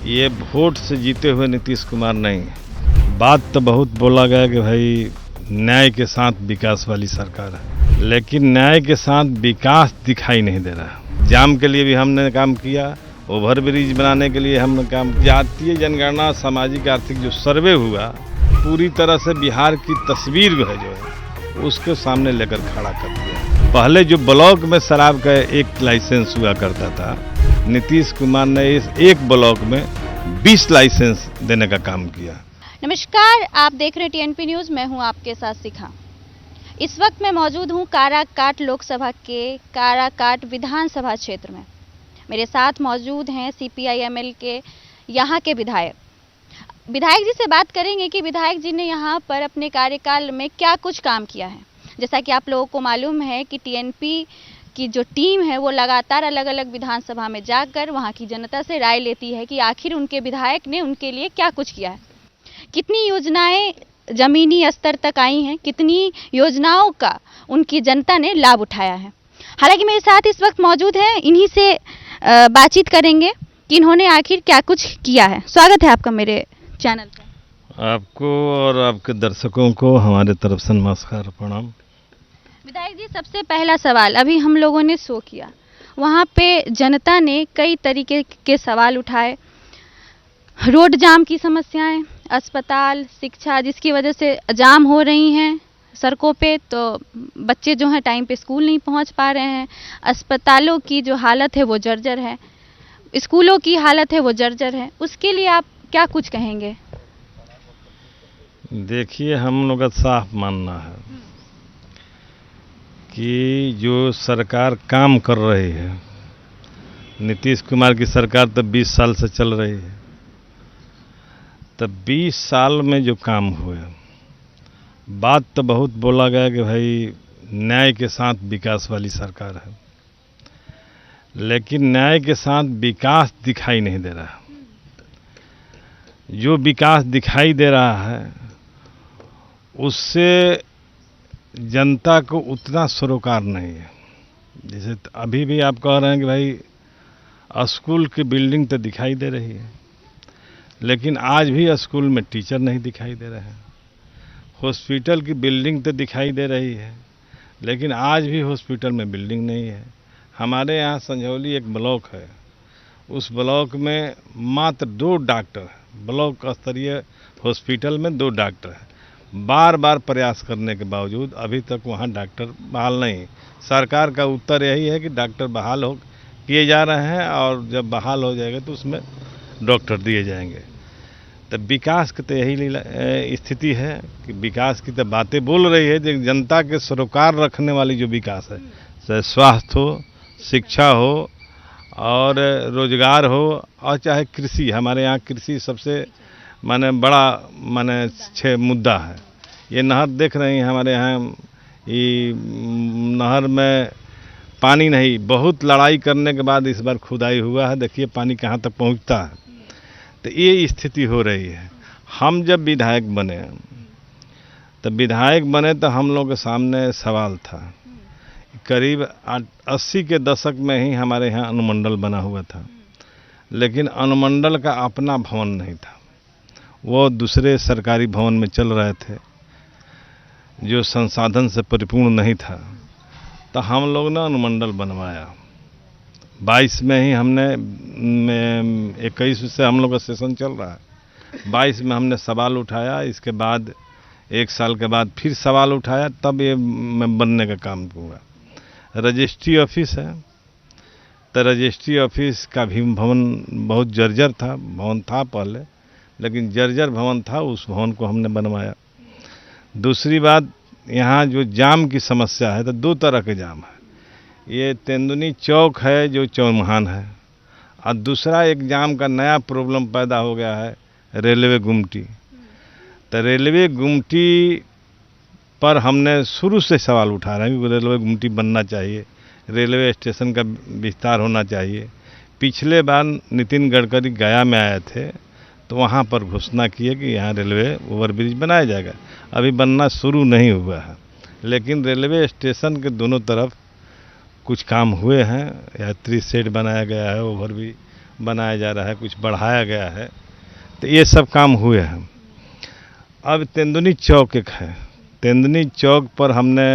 ये वोट से जीते हुए नीतीश कुमार नहीं। बात तो बहुत बोला गया कि भाई न्याय के साथ विकास वाली सरकार है, लेकिन न्याय के साथ विकास दिखाई नहीं दे रहा। जाम के लिए भी हमने काम किया, ओवर ब्रिज बनाने के लिए हमने काम किया। जातीय जनगणना सामाजिक आर्थिक जो सर्वे हुआ पूरी तरह से बिहार की तस्वीर है जो है उसके सामने लेकर खड़ा कर दिया। पहले जो ब्लॉक में शराब का एक लाइसेंस हुआ करता था, नीतीश कुमार ने इस एक ब्लॉक में 20 लाइसेंस देने का काम किया। नमस्कार, आप देख रहे हैं टीएनपी न्यूज़। मैं हूं आपके साथ शिखा। इस वक्त मैं मौजूद हूं काराकाट लोकसभा के काराकाट विधानसभा क्षेत्र में। मेरे साथ मौजूद हैं सीपीआई-एमएल के यहाँ के विधायक जी से बात करेंगे कि विधायक जी ने यहाँ पर अपने कार्यकाल में क्या कुछ काम किया है। जैसा कि आप लोगों को मालूम है कि टीएनपी की जो टीम है वो लगातार अलग अलग विधानसभा में जाकर वहाँ की जनता से राय लेती है कि आखिर उनके विधायक ने उनके लिए क्या कुछ किया है, कितनी योजनाएं ज़मीनी स्तर तक आई हैं, कितनी योजनाओं का उनकी जनता ने लाभ उठाया है। हालांकि मेरे साथ इस वक्त मौजूद हैं, इन्हीं से बातचीत करेंगे कि इन्होंने आखिर क्या कुछ किया है। स्वागत है आपका मेरे चैनल पर। आपको और आपके दर्शकों को हमारे तरफ से नमस्कार, प्रणाम। विधायक जी, सबसे पहला सवाल, अभी हम लोगों ने शो किया, वहाँ पे जनता ने कई तरीके के सवाल उठाए। रोड जाम की समस्याएं, अस्पताल, शिक्षा, जिसकी वजह से जाम हो रही हैं सड़कों पे, तो बच्चे जो हैं टाइम पे स्कूल नहीं पहुंच पा रहे हैं। अस्पतालों की जो हालत है वो जर्जर है, स्कूलों की हालत है वो जर्जर है। उसके लिए आप क्या कुछ कहेंगे? देखिए, हम लोग का साफ मानना है कि जो सरकार काम कर रही है, नीतीश कुमार की सरकार तो 20 साल से चल रही है, तो 20 साल में जो काम हुए, बात तो बहुत बोला गया कि भाई न्याय के साथ विकास वाली सरकार है, लेकिन न्याय के साथ विकास दिखाई नहीं दे रहा। जो विकास दिखाई दे रहा है उससे जनता को उतना सरोकार नहीं है। जैसे अभी भी आप कह रहे हैं कि भाई स्कूल की बिल्डिंग तो दिखाई दे रही है, लेकिन आज भी स्कूल में टीचर नहीं दिखाई दे रहे हैं। हॉस्पिटल की बिल्डिंग तो दिखाई दे रही है, लेकिन आज भी हॉस्पिटल में बिल्डिंग नहीं है। हमारे यहाँ संझौली एक ब्लॉक है, उस ब्लॉक में मात्र 2 डॉक्टर हैं। ब्लॉक स्तरीय हॉस्पिटल में 2 डॉक्टर हैं। बार बार प्रयास करने के बावजूद अभी तक वहाँ डॉक्टर बहाल नहीं। सरकार का उत्तर यही है कि डॉक्टर बहाल हो किए जा रहे हैं और जब बहाल हो जाएगा तो उसमें डॉक्टर दिए जाएंगे। तो विकास की तो यही स्थिति है कि विकास की तो बातें बोल रही है, जो जनता के सरोकार रखने वाली जो विकास है, चाहे स्वास्थ्य हो, शिक्षा हो और रोजगार हो और चाहे कृषि। हमारे यहाँ कृषि सबसे बड़ा मुद्दा है। ये नहर देख रहे हैं हमारे यहाँ, ये नहर में पानी नहीं, बहुत लड़ाई करने के बाद इस बार खुदाई हुआ है। देखिए पानी कहाँ तक पहुँचता है। तो ये स्थिति हो रही है। हम जब विधायक बने तो हम लोग के सामने सवाल था। करीब 80 के दशक में ही हमारे यहाँ अनुमंडल बना हुआ था, लेकिन अनुमंडल का अपना भवन नहीं था, वो दूसरे सरकारी भवन में चल रहे थे जो संसाधन से परिपूर्ण नहीं था। तो हम लोग ने अनुमंडल बनवाया। 22 में ही हमने 21 से हम लोग का सेशन चल रहा है। 22 में हमने सवाल उठाया, इसके बाद 1 साल के बाद फिर सवाल उठाया, तब ये बनने का काम हुआ। रजिस्ट्री ऑफिस है, तो रजिस्ट्री ऑफिस का भी भवन बहुत जर्जर था। भवन था पहले, लेकिन जर्जर भवन था, उस भवन को हमने बनवाया। दूसरी बात, यहाँ जो जाम की समस्या है, तो 2 तरह के जाम है। ये तेंदुनी चौक है जो चौमहान है, और दूसरा एक जाम का नया प्रॉब्लम पैदा हो गया है, रेलवे गुमटी। तो रेलवे गुमटी पर हमने शुरू से सवाल उठा रहे हैं कि रेलवे गुमटी बनना चाहिए, रेलवे स्टेशन का विस्तार होना चाहिए। पिछले बार नितिन गडकरी गया में आए थे, तो वहाँ पर घोषणा किए कि यहाँ रेलवे ओवरब्रिज बनाया जाएगा। अभी बनना शुरू नहीं हुआ है, लेकिन रेलवे स्टेशन के दोनों तरफ कुछ काम हुए हैं। यात्री शेड बनाया गया है, बनाया जा रहा है, कुछ बढ़ाया गया है, तो ये सब काम हुए हैं। अब तेंदुनी चौक एक है, तेंदुनी चौक पर हमने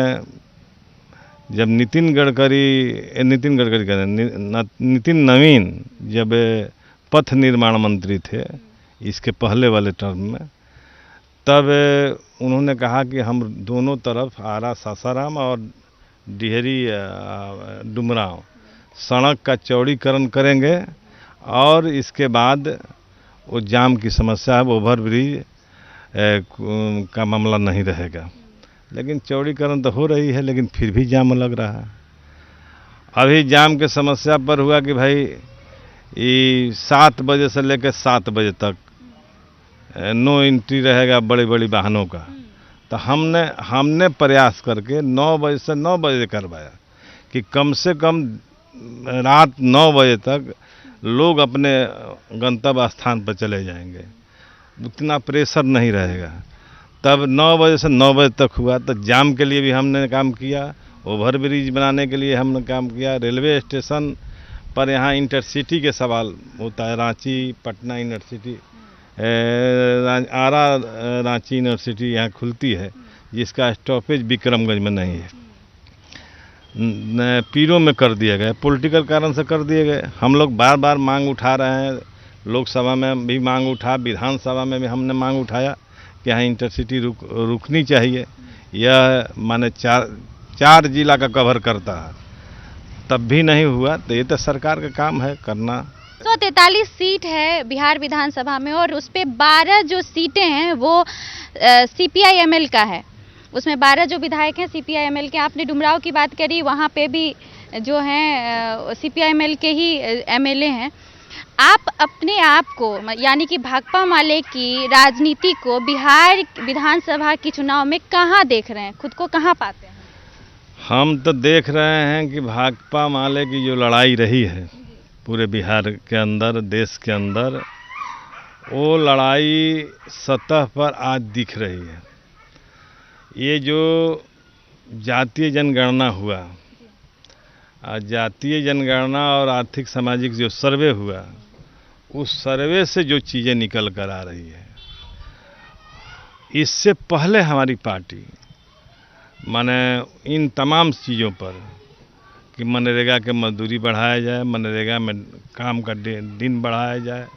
जब नितिन नवीन जब पथ निर्माण मंत्री थे इसके पहले वाले टर्म में, तब उन्होंने कहा कि हम दोनों तरफ आरा सासाराम और डिहरी डुमरांव सड़क का चौड़ीकरण करेंगे और इसके बाद वो जाम की समस्या है, ओवर ब्रिज का मामला नहीं रहेगा। लेकिन चौड़ीकरण तो हो रही है, लेकिन फिर भी जाम लग रहा है। अभी जाम की समस्या पर हुआ कि भाई ये 7 बजे से लेकर 7 बजे तक नो एंट्री रहेगा बड़े बड़े वाहनों का। तो हमने प्रयास करके 9 बजे से 9 बजे करवाया कि कम से कम रात 9 बजे तक लोग अपने गंतव्य स्थान पर चले जाएंगे, उतना प्रेशर नहीं रहेगा। तब 9 बजे से 9 बजे तक हुआ। तो जाम के लिए भी हमने काम किया, ओवर ब्रिज बनाने के लिए हमने काम किया, रेलवे स्टेशन पर यहाँ इंटरसिटी के सवाल होता है, रांची पटना यूनिवर्सिटी, आरा रांची यूनिवर्सिटी यहाँ खुलती है जिसका स्टॉपेज विक्रमगंज में नहीं है, पीरों में कर दिया गया, पॉलिटिकल कारण से कर दिए गए। हम लोग बार बार मांग उठा रहे हैं, लोकसभा में भी मांग उठा, विधानसभा में भी हमने मांग उठाया कि यहाँ इंटरसिटी रुकनी चाहिए। यह माने 4 जिला का कवर करता है, तब भी नहीं हुआ। तो ये तो सरकार का काम है करना। 143 सीट है बिहार विधानसभा में और उस पे 12 जो सीटें हैं वो CPI-ML का है। उसमें 12 जो विधायक हैं CPI-ML के। आपने डुमरांव की बात करी, वहाँ पे भी जो हैं CPI-ML के ही MLA हैं। आप अपने आप को यानी कि भाकपा माले की राजनीति को बिहार विधानसभा की चुनाव में कहाँ देख रहे हैं, खुद को कहाँ पाते हैं? हम तो देख रहे हैं कि भाकपा माले की जो लड़ाई रही है पूरे बिहार के अंदर, देश के अंदर, वो लड़ाई सतह पर आज दिख रही है। ये जो जातीय जनगणना हुआ, जातीय जनगणना और आर्थिक सामाजिक जो सर्वे हुआ, उस सर्वे से जो चीज़ें निकल कर आ रही है, इससे पहले हमारी पार्टी माने इन तमाम चीज़ों पर कि मनरेगा के मजदूरी बढ़ाया जाए, मनरेगा में काम का दिन बढ़ाया जाए,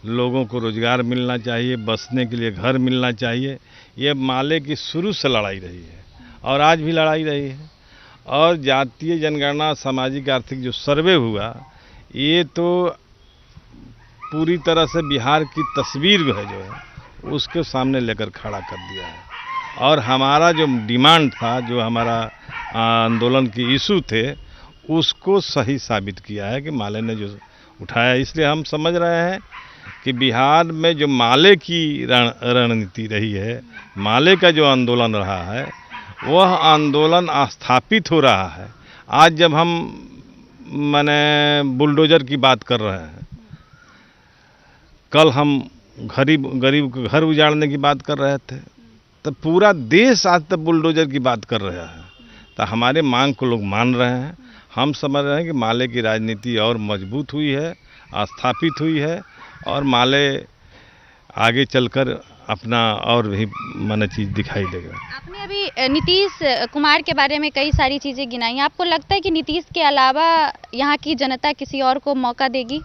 लोगों को रोज़गार मिलना चाहिए, बसने के लिए घर मिलना चाहिए, ये माले की शुरू से लड़ाई रही है और आज भी लड़ाई रही है। और जातीय जनगणना सामाजिक आर्थिक जो सर्वे हुआ, ये तो पूरी तरह से बिहार की तस्वीर है जो है उसके सामने लेकर खड़ा कर दिया है। और हमारा जो डिमांड था, जो हमारा आंदोलन की इशू थे, उसको सही साबित किया है कि माले ने जो उठाया। इसलिए हम समझ रहे हैं कि बिहार में जो माले की रणनीति रही है, माले का जो आंदोलन रहा है, वह आंदोलन स्थापित हो रहा है। आज जब हम माने बुलडोजर की बात कर रहे हैं, कल हम गरीब के घर उजाड़ने की बात कर रहे थे, तो पूरा देश आज तक बुलडोजर की बात कर रहा है। तो हमारे मांग को लोग मान रहे हैं। हम समझ रहे हैं कि माले की राजनीति और मजबूत हुई है, स्थापित हुई है और माले आगे चलकर अपना और भी माने चीज़ दिखाई देगा। आपने अभी नीतीश कुमार के बारे में कई सारी चीज़ें गिनाई। आपको लगता है कि नीतीश के अलावा यहाँ की जनता किसी और को मौका देगी?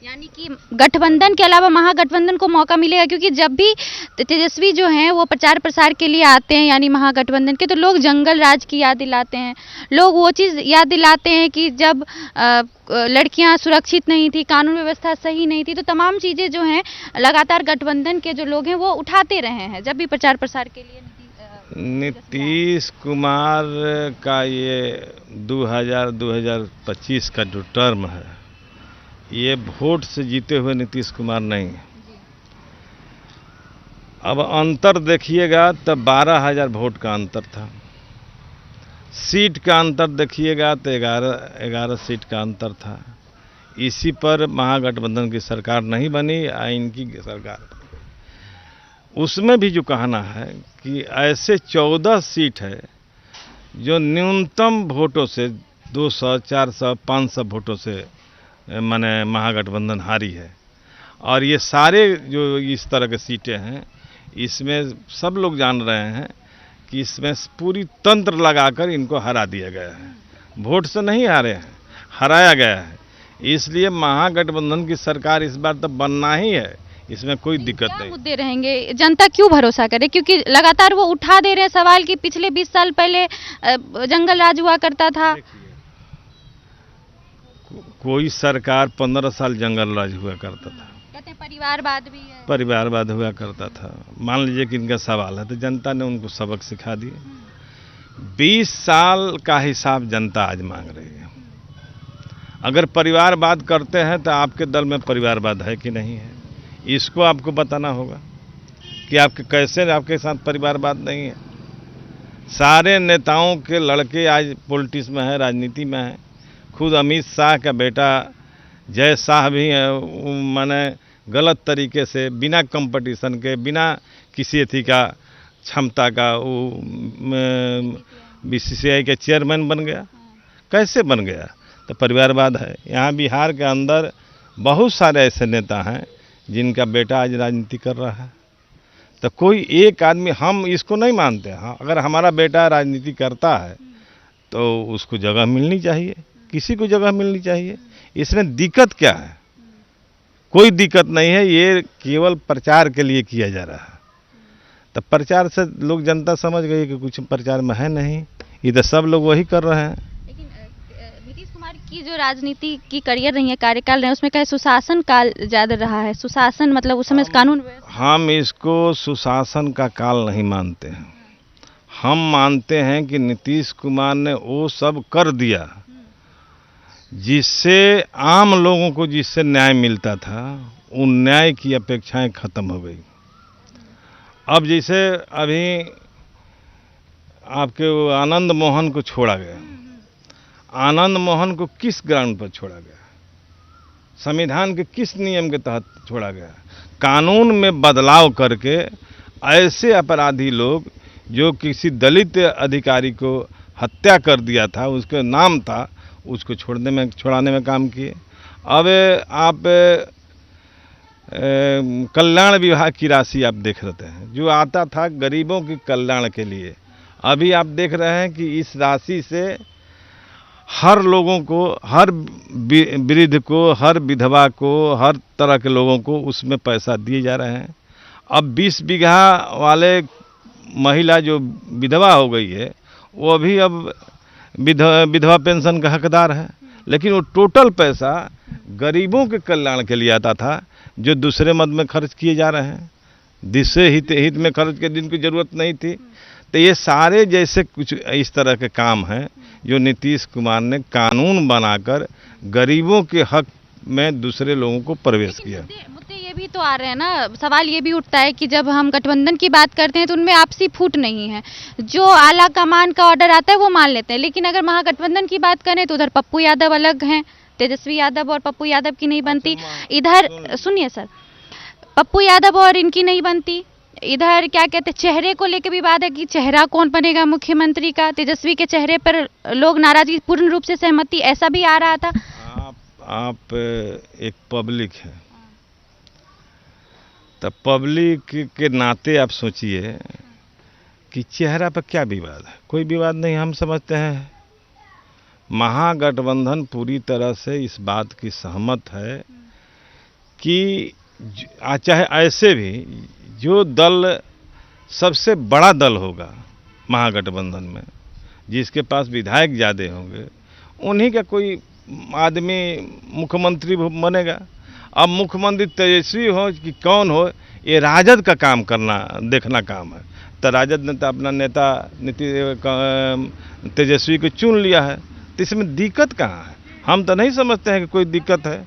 यानी कि गठबंधन के अलावा महागठबंधन को मौका मिलेगा? क्योंकि जब भी तेजस्वी जो हैं वो प्रचार प्रसार के लिए आते हैं, यानी महागठबंधन के, तो लोग जंगल राज की याद दिलाते हैं, लोग वो चीज़ याद दिलाते हैं कि जब लड़कियां सुरक्षित नहीं थी, कानून व्यवस्था सही नहीं थी, तो तमाम चीज़ें जो हैं लगातार गठबंधन के जो लोग हैं वो उठाते रहे हैं जब भी प्रचार प्रसार के लिए। नीतीश कुमार का ये 2025 का जो टर्म है, ये वोट से जीते हुए नीतीश कुमार नहीं है। अब अंतर देखिएगा तब 12,000 वोट का अंतर था। सीट का अंतर देखिएगा तो 11 सीट का अंतर था। इसी पर महागठबंधन की सरकार नहीं बनी, इनकी सरकार। उसमें भी जो कहना है कि ऐसे 14 सीट है जो न्यूनतम वोटों से 200, 400, 500 वोटों से माने महागठबंधन हारी है। और ये सारे जो इस तरह के सीटें हैं, इसमें सब लोग जान रहे हैं कि इसमें पूरी तंत्र लगाकर इनको हरा दिया गया है। वोट से नहीं हारे हैं, हराया गया है। इसलिए महागठबंधन की सरकार इस बार तो बनना ही है, इसमें कोई दिक्कत क्या नहीं। मुद्दे रहेंगे, जनता क्यों भरोसा करे? क्योंकि लगातार वो उठा दे रहे हैं सवाल कि पिछले 20 साल पहले जंगल राज हुआ करता था। कोई सरकार 15 साल जंगल राज हुआ करता था, कहते हैं परिवारवाद भी है। परिवारवाद हुआ करता था। मान लीजिए कि इनका सवाल है तो जनता ने उनको सबक सिखा दिए। 20 साल का हिसाब जनता आज मांग रही है। अगर परिवारवाद करते हैं तो आपके दल में परिवारवाद है कि नहीं है, इसको आपको बताना होगा कि आपके कैसे आपके साथ परिवारवाद नहीं है। सारे नेताओं के लड़के आज पॉलिटिक्स में है, राजनीति में है। खुद अमित शाह का बेटा जय शाह भी है, माने गलत तरीके से बिना कंपटीशन के, बिना किसी अथी का क्षमता का वो बीसीसीआई के चेयरमैन बन गया। कैसे बन गया? तो परिवारवाद है। यहाँ बिहार के अंदर बहुत सारे ऐसे नेता हैं जिनका बेटा आज राजनीति कर रहा है। तो कोई एक आदमी, हम इसको नहीं मानते। हाँ, अगर हमारा बेटा राजनीति करता है तो उसको जगह मिलनी चाहिए, किसी को जगह मिलनी चाहिए। इसमें दिक्कत क्या है? कोई दिक्कत नहीं है, ये केवल प्रचार के लिए किया जा रहा है। तो प्रचार से लोग, जनता समझ गई कि कुछ प्रचार में है नहीं, ये तो सब लोग वही कर रहे हैं। लेकिन नीतीश कुमार की जो राजनीति की करियर रही है, कार्यकाल रहे, उसमें क्या सुशासन काल ज्यादा रहा है? सुशासन मतलब उस समय कानून हम इसको सुशासन का काल नहीं मानते हैं। हम मानते हैं कि नीतीश कुमार ने वो सब कर दिया जिससे आम लोगों को जिससे न्याय मिलता था, उन न्याय की अपेक्षाएं खत्म हो गई। अब जैसे अभी आपके वो आनंद मोहन को छोड़ा गया। आनंद मोहन को किस ग्राउंड पर छोड़ा गया? संविधान के किस नियम के तहत छोड़ा गया? कानून में बदलाव करके ऐसे अपराधी लोग जो किसी दलित अधिकारी को हत्या कर दिया था, उसके नाम था, उसको छुड़ाने में काम किए। अब आप कल्याण विभाग की राशि आप देख रहे हैं, जो आता था गरीबों के कल्याण के लिए, अभी आप देख रहे हैं कि इस राशि से हर लोगों को, हर वृद्ध को, हर विधवा को, हर तरह के लोगों को उसमें पैसा दिए जा रहे हैं। अब 20 बीघा वाले महिला जो विधवा हो गई है, वो भी अब विधवा पेंशन का हकदार है। लेकिन वो टोटल पैसा गरीबों के कल्याण के लिए आता था, जो दूसरे मद में खर्च किए जा रहे हैं, दूसरे हित में खर्च के, जिनकी ज़रूरत नहीं थी। तो ये सारे जैसे कुछ इस तरह के काम हैं जो नीतीश कुमार ने कानून बनाकर गरीबों के हक में दूसरे लोगों को प्रवेश किया। मुद्दे ये भी तो आ रहे हैं ना, सवाल ये भी उठता है कि जब हम गठबंधन की बात करते हैं तो उनमें आपसी फूट नहीं है। जो आला कमान का ऑर्डर आता है वो मान लेते हैं, लेकिन अगर महागठबंधन की बात करें तो उधर पप्पू यादव अलग हैं, तेजस्वी यादव और पप्पू यादव की नहीं बनती। इधर सुनिए सर, पप्पू यादव और इनकी नहीं बनती। इधर क्या कहते हैं, चेहरे को लेकर विवाद है कि चेहरा कौन बनेगा मुख्यमंत्री का। तेजस्वी के चेहरे पर लोग नाराजगी, पूर्ण रूप से सहमति, ऐसा भी आ रहा था। आप एक पब्लिक है, तो पब्लिक के नाते आप सोचिए कि चेहरा पर क्या विवाद है। कोई विवाद नहीं। हम समझते हैं महागठबंधन पूरी तरह से इस बात की सहमत है कि चाहे ऐसे भी जो दल सबसे बड़ा दल होगा महागठबंधन में, जिसके पास विधायक ज़्यादा होंगे, उन्हीं का कोई आदमी मुख्यमंत्री बनेगा। अब मुख्यमंत्री तेजस्वी हो कि कौन हो, ये राजद का काम करना, देखना काम है। तो राजद ने तो अपना नेता तेजस्वी को चुन लिया है, तो इसमें दिक्कत कहाँ है? हम तो नहीं समझते हैं कि कोई दिक्कत है।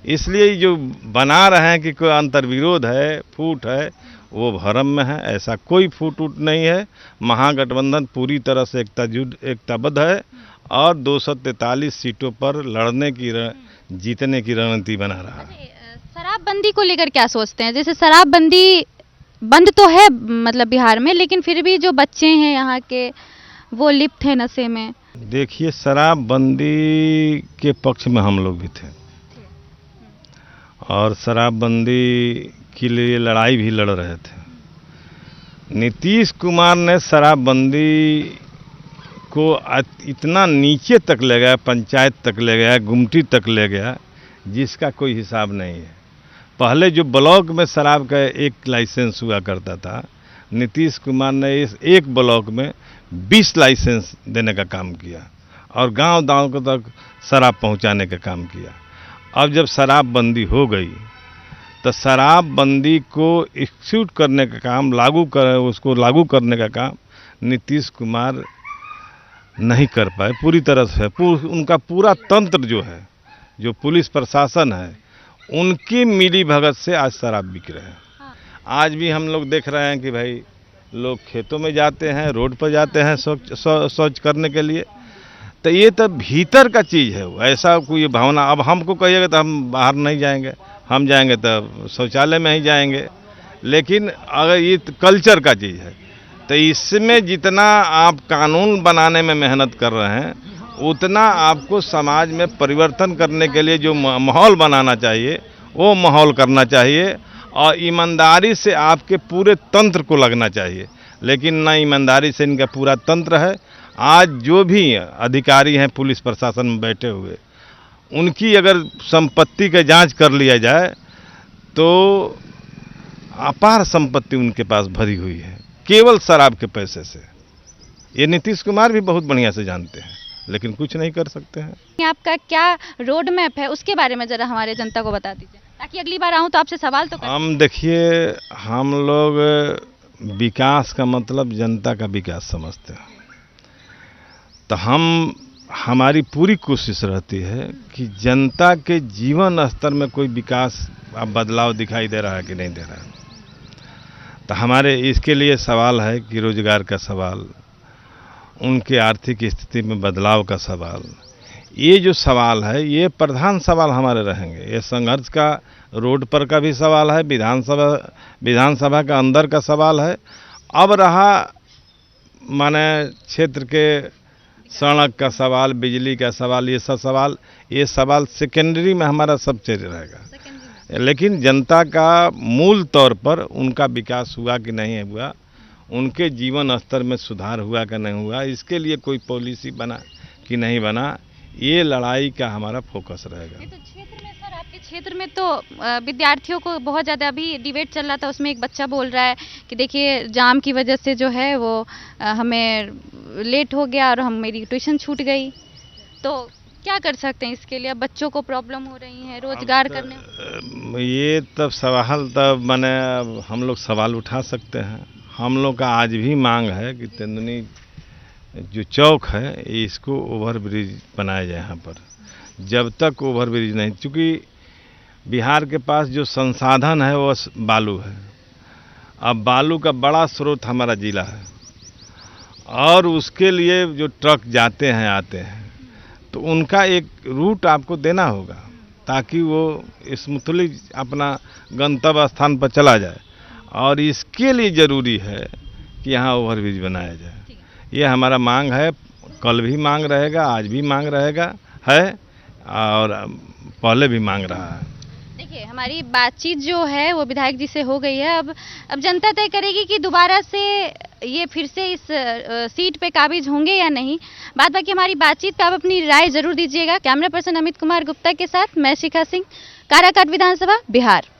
इसलिए जो बना रहे हैं कि कोई अंतर्विरोध है, फूट है, वो भ्रम में है। ऐसा कोई फूट उट नहीं है। महागठबंधन पूरी तरह से एकताबद्ध है और 243 सीटों पर लड़ने की, जीतने की रणनीति बना रहा है। शराबबंदी को लेकर क्या सोचते हैं? जैसे शराबबंदी बंद तो है मतलब बिहार में, लेकिन फिर भी जो बच्चे हैं यहाँ के वो लिप्त हैं नशे में, देखिए, शराबबंदी के पक्ष में हम लोग भी थे और शराबबंदी के लिए लड़ाई भी लड़ रहे थे। नीतीश कुमार ने शराबबंदी को इतना नीचे तक ले गया, पंचायत तक ले गया, गुमटी तक ले गया, जिसका कोई हिसाब नहीं है। पहले जो ब्लॉक में शराब का एक लाइसेंस हुआ करता था, नीतीश कुमार ने इस एक ब्लॉक में 20 लाइसेंस देने का काम किया और गांव-गांव को तक शराब पहुंचाने का काम किया। अब जब शराबबंदी हो गई तो शराबबंदी को एक्सिक्यूट करने का काम, उसको लागू करने का काम नीतीश कुमार नहीं कर पाए पूरी तरह से। उनका पूरा तंत्र जो है, जो पुलिस प्रशासन है, उनकी मिली भगत से आज शराब बिक रहे हैं। आज भी हम लोग देख रहे हैं कि भाई लोग खेतों में जाते हैं, रोड पर जाते हैं शौच करने के लिए। तो ये तो भीतर का चीज़ है, ऐसा कोई भावना। अब हमको कहिएगा तो हम बाहर नहीं जाएंगे, हम जाएंगे तो शौचालय में ही जाएंगे। लेकिन अगर ये कल्चर का चीज़ है तो इसमें जितना आप कानून बनाने में मेहनत कर रहे हैं, उतना आपको समाज में परिवर्तन करने के लिए जो माहौल बनाना चाहिए वो माहौल करना चाहिए और ईमानदारी से आपके पूरे तंत्र को लगना चाहिए। लेकिन ना ईमानदारी से इनका पूरा तंत्र है। आज जो भी अधिकारी हैं पुलिस प्रशासन में बैठे हुए, उनकी अगर संपत्ति का जांच कर लिया जाए तो अपार संपत्ति उनके पास भरी हुई है, केवल शराब के पैसे से। ये नीतीश कुमार भी बहुत बढ़िया से जानते हैं, लेकिन कुछ नहीं कर सकते हैं। आपका क्या रोड मैप है, उसके बारे में ज़रा हमारे जनता को बता दीजिए, ताकि अगली बार आऊँ तो आपसे सवाल तो हम देखिए, हम लोग विकास का मतलब जनता का विकास समझते हैं। तो हमारी पूरी कोशिश रहती है कि जनता के जीवन स्तर में कोई विकास अब बदलाव दिखाई दे रहा है कि नहीं दे रहा है। तो हमारे इसके लिए सवाल है कि रोजगार का सवाल, उनके आर्थिक स्थिति में बदलाव का सवाल, ये जो सवाल है ये प्रधान सवाल हमारे रहेंगे। ये संघर्ष का रोड पर का भी सवाल है, विधानसभा का अंदर का सवाल है। अब रहा माने क्षेत्र के सड़क का सवाल, बिजली का सवाल, ये सवाल सेकेंडरी में हमारा सब चल रहेगा। लेकिन जनता का मूल तौर पर उनका विकास हुआ कि नहीं हुआ, उनके जीवन स्तर में सुधार हुआ कि नहीं हुआ, इसके लिए कोई पॉलिसी बना कि नहीं बना, ये लड़ाई का हमारा फोकस रहेगा। ये तो क्षेत्र में सर, आपके क्षेत्र में तो विद्यार्थियों को बहुत ज़्यादा अभी डिबेट चल रहा था, उसमें एक बच्चा बोल रहा है कि देखिए जाम की वजह से जो है वो हमें लेट हो गया और मेरी ट्यूशन छूट गई। तो क्या कर सकते हैं इसके लिए? अब बच्चों को प्रॉब्लम हो रही है रोजगार करने में। ये तब सवाल तब माने हम लोग सवाल उठा सकते हैं। हम लोग का आज भी मांग है कि तेंदुनी जो चौक है इसको ओवर ब्रिज बनाया जाए यहाँ पर। जब तक ओवर ब्रिज नहीं, चूँकि बिहार के पास जो संसाधन है वो बालू है। अब बालू का बड़ा स्रोत हमारा जिला है और उसके लिए जो ट्रक जाते हैं आते हैं, तो उनका एक रूट आपको देना होगा ताकि वो स्मूथली अपना गंतव्य स्थान पर चला जाए। और इसके लिए ज़रूरी है कि यहाँ ओवरब्रिज बनाया जाए। ये हमारा मांग है, कल भी मांग रहेगा, आज भी मांग रहेगा है और पहले भी मांग रहा है। देखिए, हमारी बातचीत जो है वो विधायक जी से हो गई है। अब जनता तय करेगी कि दोबारा से ये फिर से इस सीट पे काबिज होंगे या नहीं। बाद बाकी हमारी बातचीत पे आप अपनी राय जरूर दीजिएगा। कैमरा पर्सन अमित कुमार गुप्ता के साथ मैं शिखा सिंह, काराकाट विधानसभा, बिहार।